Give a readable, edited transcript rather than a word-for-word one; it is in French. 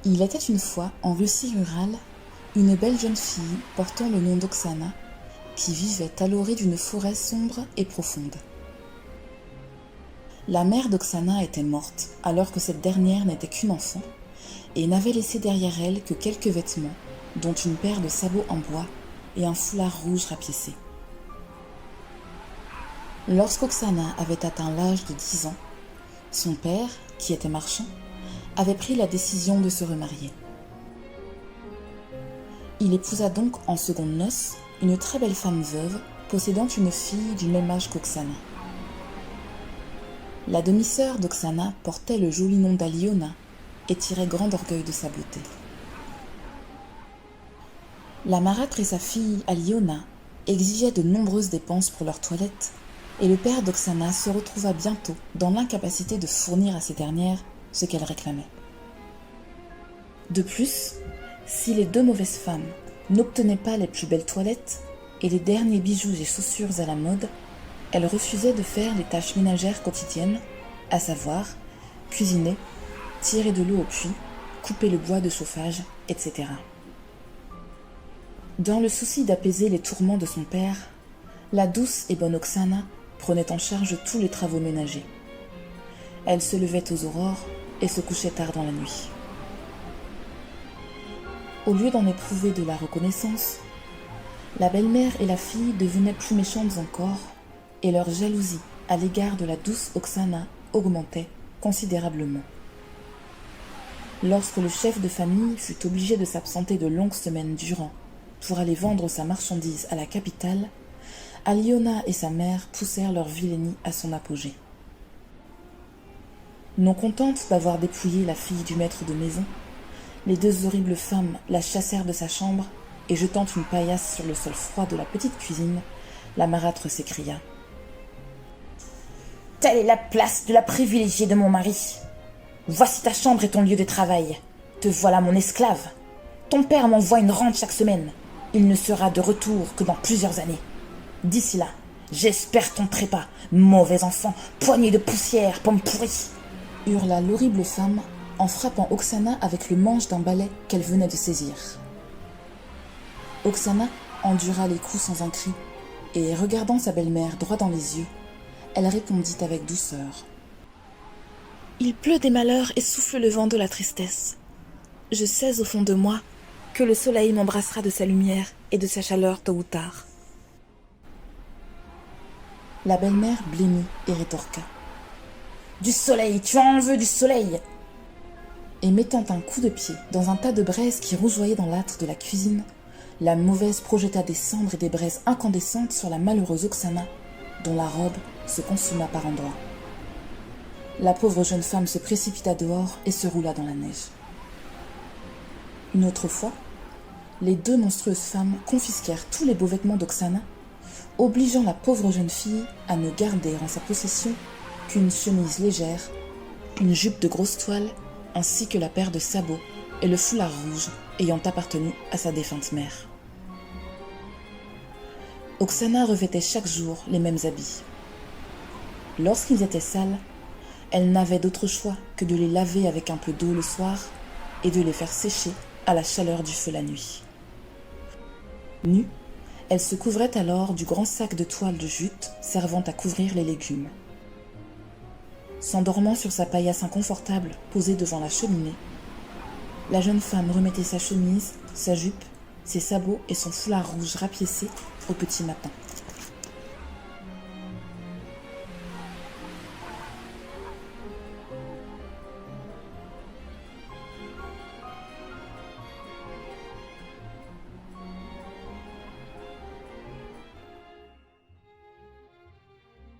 Il était une fois, en Russie rurale, une belle jeune fille portant le nom d'Oksana, qui vivait à l'orée d'une forêt sombre et profonde. La mère d'Oksana était morte alors que cette dernière n'était qu'une enfant et n'avait laissé derrière elle que quelques vêtements, dont une paire de sabots en bois et un foulard rouge rapiécé. Lorsqu'Oksana avait atteint l'âge de 10 ans, son père, qui était marchand, avait pris la décision de se remarier. Il épousa donc en secondes noces une très belle femme veuve possédant une fille du même âge qu'Oksana. La demi-sœur d'Oksana portait le joli nom d'Aliona et tirait grand orgueil de sa beauté. La marâtre et sa fille Aliona exigeaient de nombreuses dépenses pour leur toilette et le père d'Oksana se retrouva bientôt dans l'incapacité de fournir à ces dernières ce qu'elles réclamaient. De plus, si les deux mauvaises femmes n'obtenaient pas les plus belles toilettes et les derniers bijoux et chaussures à la mode, elles refusaient de faire les tâches ménagères quotidiennes, à savoir cuisiner, tirer de l'eau au puits, couper le bois de chauffage, etc. Dans le souci d'apaiser les tourments de son père, la douce et bonne Oksana prenait en charge tous les travaux ménagers. Elle se levait aux aurores et se couchait tard dans la nuit. Au lieu d'en éprouver de la reconnaissance, la belle-mère et la fille devenaient plus méchantes encore, et leur jalousie à l'égard de la douce Oksana augmentait considérablement. Lorsque le chef de famille fut obligé de s'absenter de longues semaines durant pour aller vendre sa marchandise à la capitale, Aliona et sa mère poussèrent leur vilainie à son apogée. Non contentes d'avoir dépouillé la fille du maître de maison, les deux horribles femmes la chassèrent de sa chambre et jetant une paillasse sur le sol froid de la petite cuisine, la marâtre s'écria: « Telle est la place de la privilégiée de mon mari. Voici ta chambre et ton lieu de travail. Te voilà mon esclave. Ton père m'envoie une rente chaque semaine. Il ne sera de retour que dans plusieurs années. D'ici là, j'espère ton trépas, mauvais enfant, poignée de poussière, pomme pourrie !» hurla l'horrible femme en frappant Oksana avec le manche d'un balai qu'elle venait de saisir. Oksana endura les coups sans un cri, et regardant sa belle-mère droit dans les yeux, elle répondit avec douceur: « Il pleut des malheurs et souffle le vent de la tristesse. Je sais au fond de moi que le soleil m'embrassera de sa lumière et de sa chaleur tôt ou tard. » La belle-mère blêmit et rétorqua: « Du soleil, tu en veux du soleil !» Et mettant un coup de pied dans un tas de braises qui rougeoyait dans l'âtre de la cuisine, la mauvaise projeta des cendres et des braises incandescentes sur la malheureuse Oksana, dont la robe se consuma par endroits. La pauvre jeune femme se précipita dehors et se roula dans la neige. Une autre fois, les deux monstrueuses femmes confisquèrent tous les beaux vêtements d'Oksana, obligeant la pauvre jeune fille à ne garder en sa possession qu'une chemise légère, une jupe de grosse toile, ainsi que la paire de sabots et le foulard rouge ayant appartenu à sa défunte mère. Oksana revêtait chaque jour les mêmes habits. Lorsqu'ils étaient sales, elle n'avait d'autre choix que de les laver avec un peu d'eau le soir et de les faire sécher à la chaleur du feu la nuit. Nue, elle se couvrait alors du grand sac de toile de jute servant à couvrir les légumes. S'endormant sur sa paillasse inconfortable posée devant la cheminée, la jeune femme remettait sa chemise, sa jupe, ses sabots et son foulard rouge rapiécé au petit matin.